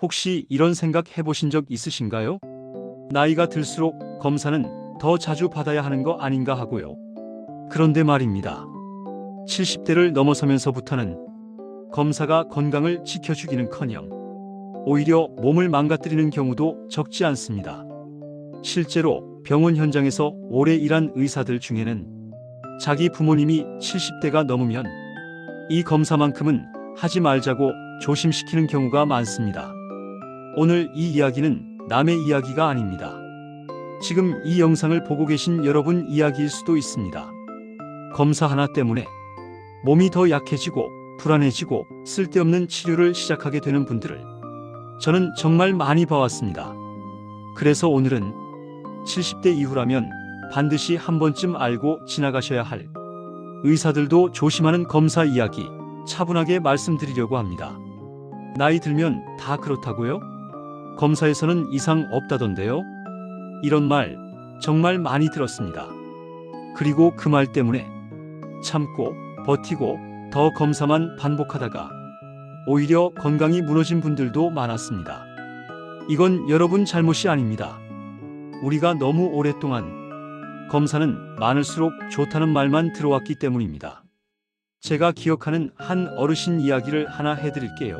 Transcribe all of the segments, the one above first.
혹시 이런 생각 해보신 적 있으신가요? 나이가 들수록 검사는 더 자주 받아야 하는 거 아닌가 하고요. 그런데 말입니다. 70대를 넘어서면서부터는 검사가 건강을 지켜주기는커녕 오히려 몸을 망가뜨리는 경우도 적지 않습니다. 실제로 병원 현장에서 오래 일한 의사들 중에는 자기 부모님이 70대가 넘으면 이 검사만큼은 하지 말자고 조심시키는 경우가 많습니다. 오늘 이 이야기는 남의 이야기가 아닙니다. 지금 이 영상을 보고 계신 여러분 이야기일 수도 있습니다. 검사 하나 때문에 몸이 더 약해지고 불안해지고 쓸데없는 치료를 시작하게 되는 분들을 저는 정말 많이 봐왔습니다. 그래서 오늘은 70대 이후라면 반드시 한 번쯤 알고 지나가셔야 할 의사들도 조심하는 검사 이야기 차분하게 말씀드리려고 합니다. 나이 들면 다 그렇다고요? 검사에서는 이상 없다던데요? 이런 말 정말 많이 들었습니다. 그리고 그 말 때문에 참고 버티고 더 검사만 반복하다가 오히려 건강이 무너진 분들도 많았습니다. 이건 여러분 잘못이 아닙니다. 우리가 너무 오랫동안 검사는 많을수록 좋다는 말만 들어왔기 때문입니다. 제가 기억하는 한 어르신 이야기를 하나 해드릴게요.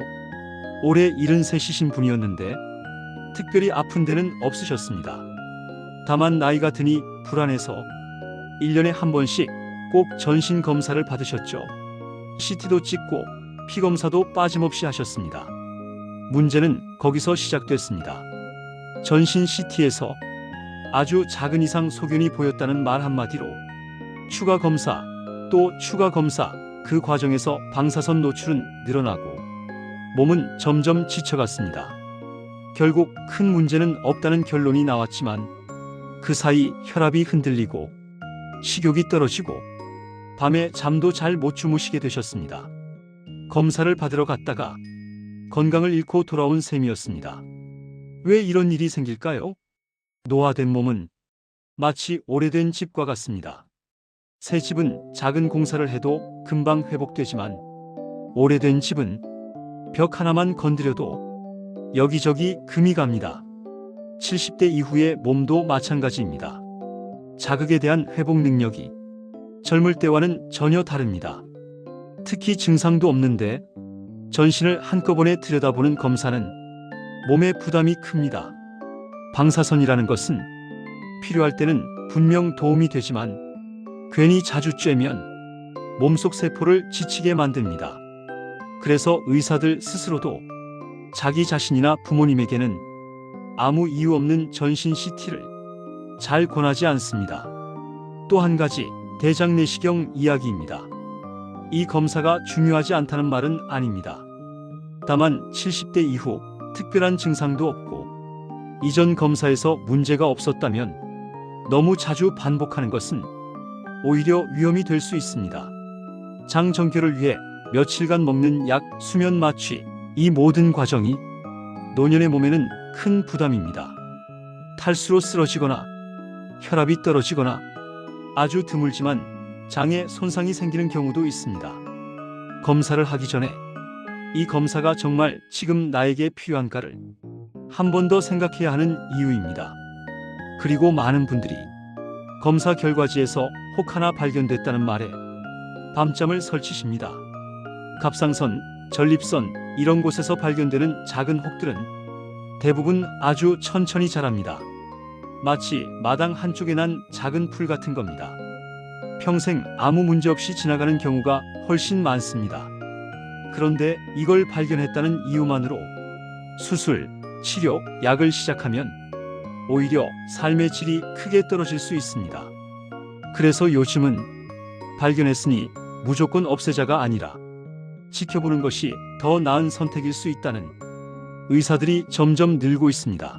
올해 73이신 분이었는데 특별히 아픈 데는 없으셨습니다. 다만 나이가 드니 불안해서 1년에 한 번씩 꼭 전신 검사를 받으셨죠. CT도 찍고 피검사도 빠짐없이 하셨습니다. 문제는 거기서 시작됐습니다. 전신 CT에서 아주 작은 이상 소견이 보였다는 말 한마디로 추가 검사, 또 추가 검사, 그 과정에서 방사선 노출은 늘어나고 몸은 점점 지쳐갔습니다. 결국 큰 문제는 없다는 결론이 나왔지만 그 사이 혈압이 흔들리고 식욕이 떨어지고 밤에 잠도 잘 못 주무시게 되셨습니다. 검사를 받으러 갔다가 건강을 잃고 돌아온 셈이었습니다. 왜 이런 일이 생길까요? 노화된 몸은 마치 오래된 집과 같습니다. 새 집은 작은 공사를 해도 금방 회복되지만 오래된 집은 벽 하나만 건드려도 여기저기 금이 갑니다. 70대 이후의 몸도 마찬가지입니다. 자극에 대한 회복 능력이 젊을 때와는 전혀 다릅니다. 특히 증상도 없는데 전신을 한꺼번에 들여다보는 검사는 몸에 부담이 큽니다. 방사선이라는 것은 필요할 때는 분명 도움이 되지만 괜히 자주 쬐면 몸속 세포를 지치게 만듭니다. 그래서 의사들 스스로도 자기 자신이나 부모님에게는 아무 이유 없는 전신 CT를 잘 권하지 않습니다. 또 한 가지 대장 내시경 이야기입니다. 이 검사가 중요하지 않다는 말은 아닙니다. 다만 70대 이후 특별한 증상도 없고 이전 검사에서 문제가 없었다면 너무 자주 반복하는 것은 오히려 위험이 될 수 있습니다. 장 정결을 위해 며칠간 먹는 약, 수면 마취, 이 모든 과정이 노년의 몸에는 큰 부담입니다. 탈수로 쓰러지거나 혈압이 떨어지거나 아주 드물지만 장에 손상이 생기는 경우도 있습니다. 검사를 하기 전에 이 검사가 정말 지금 나에게 필요한가를 한 번 더 생각해야 하는 이유입니다. 그리고 많은 분들이 검사 결과지에서 혹 하나 발견됐다는 말에 밤잠을 설치십니다. 갑상선, 전립선 이런 곳에서 발견되는 작은 혹들은 대부분 아주 천천히 자랍니다. 마치 마당 한쪽에 난 작은 풀 같은 겁니다. 평생 아무 문제 없이 지나가는 경우가 훨씬 많습니다. 그런데 이걸 발견했다는 이유만으로 수술, 치료, 약을 시작하면 오히려 삶의 질이 크게 떨어질 수 있습니다. 그래서 요즘은 발견했으니 무조건 없애자가 아니라 지켜보는 것이 더 나은 선택일 수 있다는 의사들이 점점 늘고 있습니다.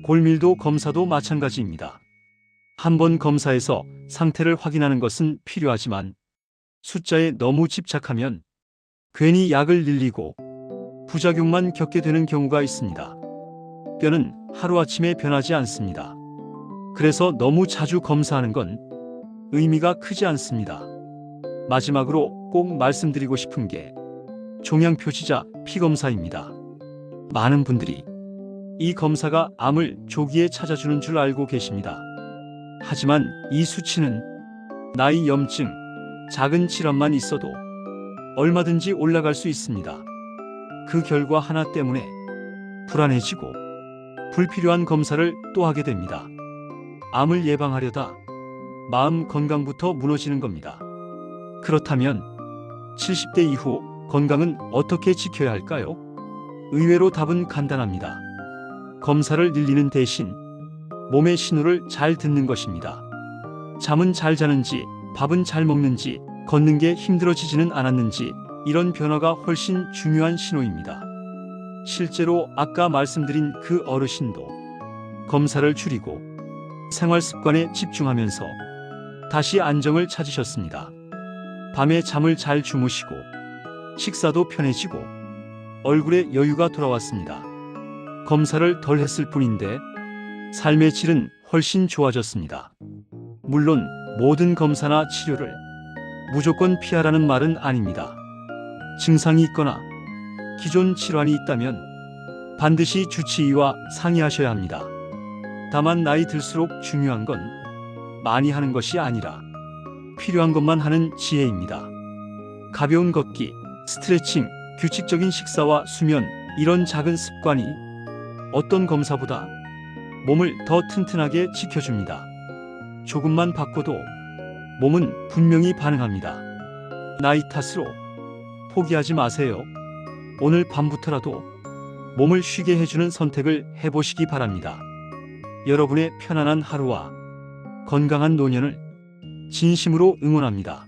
골밀도 검사도 마찬가지입니다. 한번 검사해서 상태를 확인하는 것은 필요하지만 숫자에 너무 집착하면 괜히 약을 늘리고 부작용만 겪게 되는 경우가 있습니다. 뼈는 하루아침에 변하지 않습니다. 그래서 너무 자주 검사하는 건 의미가 크지 않습니다. 마지막으로 꼭 말씀드리고 싶은 게 종양표시자 피검사입니다. 많은 분들이 이 검사가 암을 조기에 찾아주는 줄 알고 계십니다. 하지만 이 수치는 나이, 염증, 작은 질환만 있어도 얼마든지 올라갈 수 있습니다. 그 결과 하나 때문에 불안해지고 불필요한 검사를 또 하게 됩니다. 암을 예방하려다 마음 건강부터 무너지는 겁니다. 그렇다면 70대 이후 건강은 어떻게 지켜야 할까요? 의외로 답은 간단합니다. 검사를 늘리는 대신 몸의 신호를 잘 듣는 것입니다. 잠은 잘 자는지, 밥은 잘 먹는지, 걷는 게 힘들어지지는 않았는지, 이런 변화가 훨씬 중요한 신호입니다. 실제로 아까 말씀드린 그 어르신도 검사를 줄이고 생활 습관에 집중하면서 다시 안정을 찾으셨습니다. 밤에 잠을 잘 주무시고 식사도 편해지고 얼굴에 여유가 돌아왔습니다. 검사를 덜 했을 뿐인데 삶의 질은 훨씬 좋아졌습니다. 물론 모든 검사나 치료를 무조건 피하라는 말은 아닙니다. 증상이 있거나 기존 질환이 있다면 반드시 주치의와 상의하셔야 합니다. 다만 나이 들수록 중요한 건 많이 하는 것이 아니라 필요한 것만 하는 지혜입니다. 가벼운 걷기, 스트레칭, 규칙적인 식사와 수면, 이런 작은 습관이 어떤 검사보다 몸을 더 튼튼하게 지켜줍니다. 조금만 바꿔도 몸은 분명히 반응합니다. 나이 탓으로 포기하지 마세요. 오늘 밤부터라도 몸을 쉬게 해주는 선택을 해보시기 바랍니다. 여러분의 편안한 하루와 건강한 노년을 진심으로 응원합니다.